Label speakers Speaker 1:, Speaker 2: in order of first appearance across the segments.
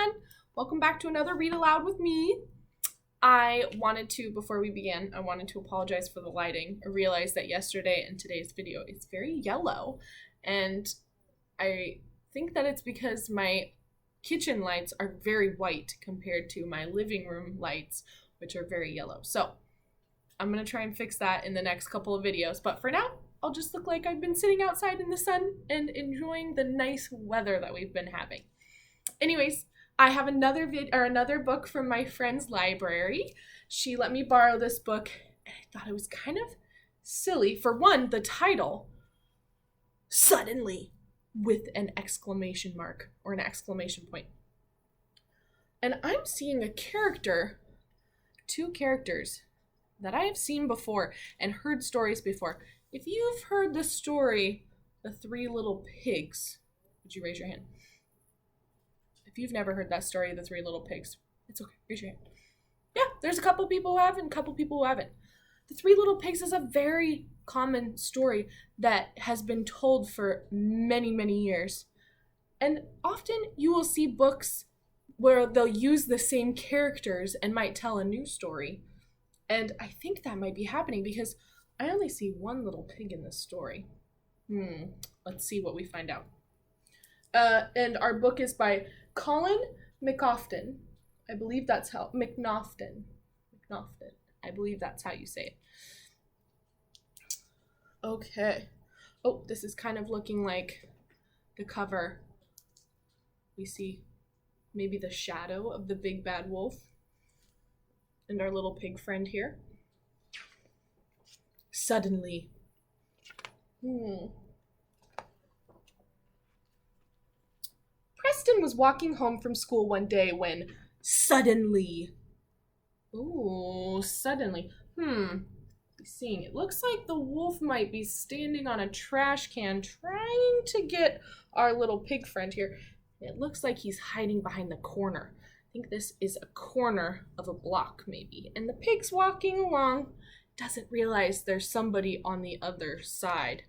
Speaker 1: everyone. Welcome back to another Read Aloud with me. Before we began, I wanted to apologize for the lighting. I realized that yesterday and today's video is very yellow, and I think that it's because my kitchen lights are very white compared to my living room lights, which are very yellow. So I'm going to try and fix that in the next couple of videos, but for now, I'll just look like I've been sitting outside in the sun and enjoying the nice weather that we've been having. Anyways, I have another book from my friend's library. She let me borrow this book, and I thought it was kind of silly. For one, the title, Suddenly, with an exclamation mark or an exclamation point. And I'm seeing two characters that I have seen before and heard stories before. If you've heard the story, The Three Little Pigs, would you raise your hand? If you've never heard that story, The Three Little Pigs, it's okay, raise your hand. Yeah, there's a couple people who have and a couple people who haven't. The Three Little Pigs is a very common story that has been told for many, many years. And often you will see books where they'll use the same characters and might tell a new story. And I think that might be happening because I only see one little pig in this story. Let's see what we find out. And our book is by Colin McNaughton. I believe that's how, McNaughton. I believe that's how you say it. Okay. Oh, this is kind of looking like the cover. We see maybe the shadow of the big bad wolf and our little pig friend here. Suddenly. Preston was walking home from school one day when suddenly. Ooh, suddenly. Seeing it looks like the wolf might be standing on a trash can trying to get our little pig friend here. It looks like he's hiding behind the corner. I think this is a corner of a block maybe. And the pig's walking along, doesn't realize there's somebody on the other side.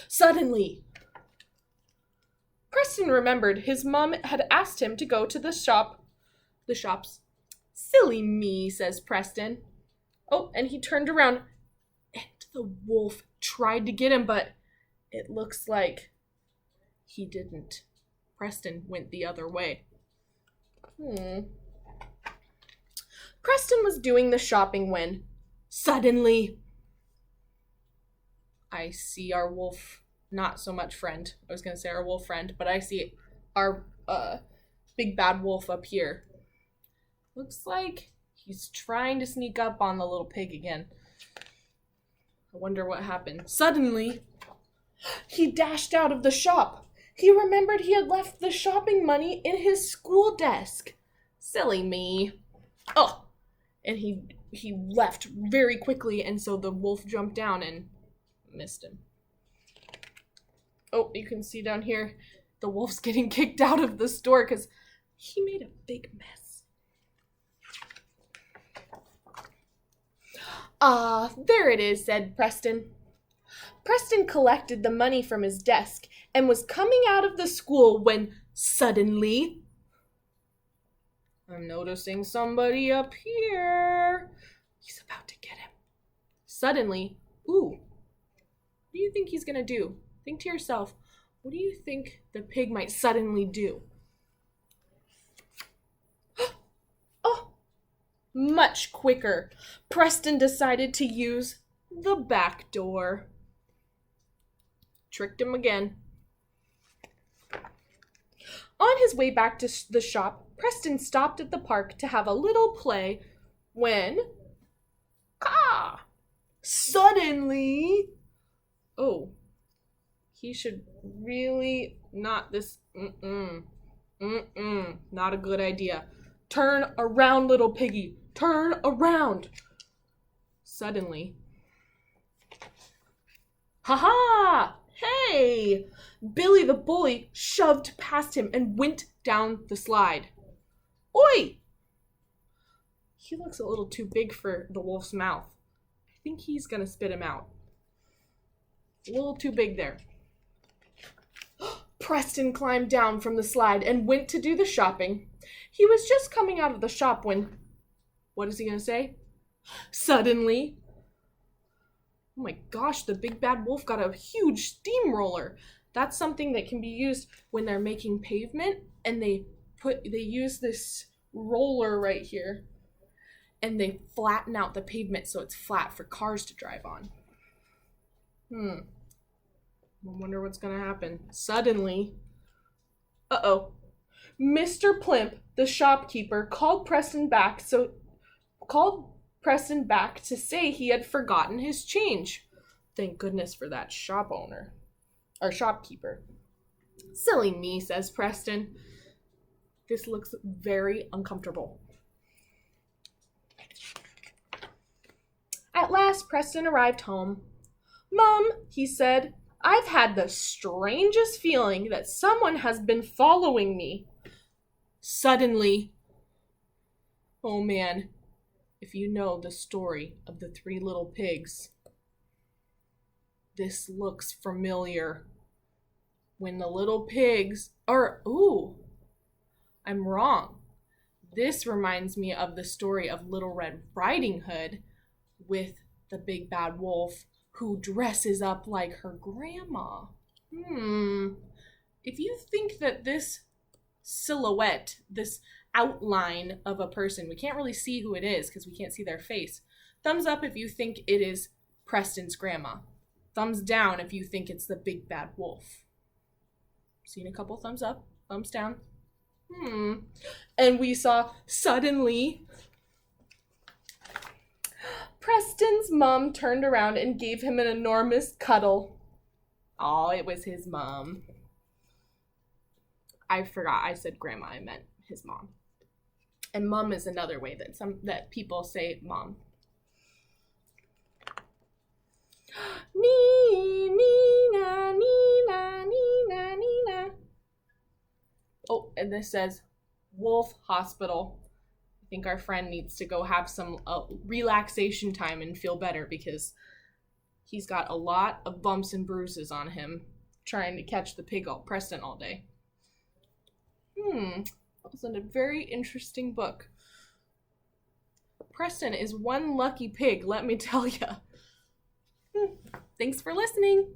Speaker 1: Suddenly, Preston remembered his mom had asked him to go to the shops. Silly me, says Preston. Oh, and he turned around, and the wolf tried to get him, but it looks like he didn't. Preston went the other way. Preston was doing the shopping when suddenly I see our wolf, not so much friend. I was going to say our wolf friend, but I see our big bad wolf up here. Looks like he's trying to sneak up on the little pig again. I wonder what happened. Suddenly, he dashed out of the shop. He remembered he had left the shopping money in his school desk. Silly me. Oh, and he left very quickly, and so the wolf jumped down and missed him. Oh, you can see down here, the wolf's getting kicked out of the store because he made a big mess. There it is, said Preston. Preston collected the money from his desk and was coming out of the school when suddenly, I'm noticing somebody up here. He's about to get him. Suddenly, what do you think he's gonna do? Think to yourself, what do you think the pig might suddenly do? Much quicker, Preston decided to use the back door. Tricked him again. On his way back to the shop, Preston stopped at the park to have a little play when, suddenly, he should really not not a good idea. Turn around, little piggy. Turn around. Suddenly. Ha! Hey! Billy the bully shoved past him and went down the slide. Oi! He looks a little too big for the wolf's mouth. I think he's gonna spit him out. A little too big there. Preston climbed down from the slide and went to do the shopping. He was just coming out of the shop when, what is he going to say? Suddenly, oh my gosh, the big bad wolf got a huge steamroller. That's something that can be used when they're making pavement, and they use this roller right here, and they flatten out the pavement so it's flat for cars to drive on. I wonder what's gonna happen. Suddenly, Mr. Plimp, the shopkeeper, called Preston back to say he had forgotten his change. Thank goodness for that shopkeeper. Silly me, says Preston. This looks very uncomfortable. At last, Preston arrived home. Mom, he said, I've had the strangest feeling that someone has been following me. Suddenly, oh man, if you know the story of the 3 little pigs, this looks familiar. When the little pigs I'm wrong. This reminds me of the story of Little Red Riding Hood with the big bad wolf who dresses up like her grandma. If you think that this silhouette, this outline of a person, we can't really see who it is because we can't see their face. Thumbs up if you think it is Preston's grandma. Thumbs down if you think it's the big bad wolf. Seen a couple thumbs up, thumbs down. And we saw suddenly Preston's mom turned around and gave him an enormous cuddle. Oh, it was his mom. I forgot I said grandma, I meant his mom. And mom is another way that people say mom. Nina, Nina, Nina, Nina. Oh, and this says Wolf Hospital. I think our friend needs to go have some relaxation time and feel better because he's got a lot of bumps and bruises on him trying to catch the pig Preston all day. That was a very interesting book. Preston is one lucky pig, let me tell you. Thanks for listening.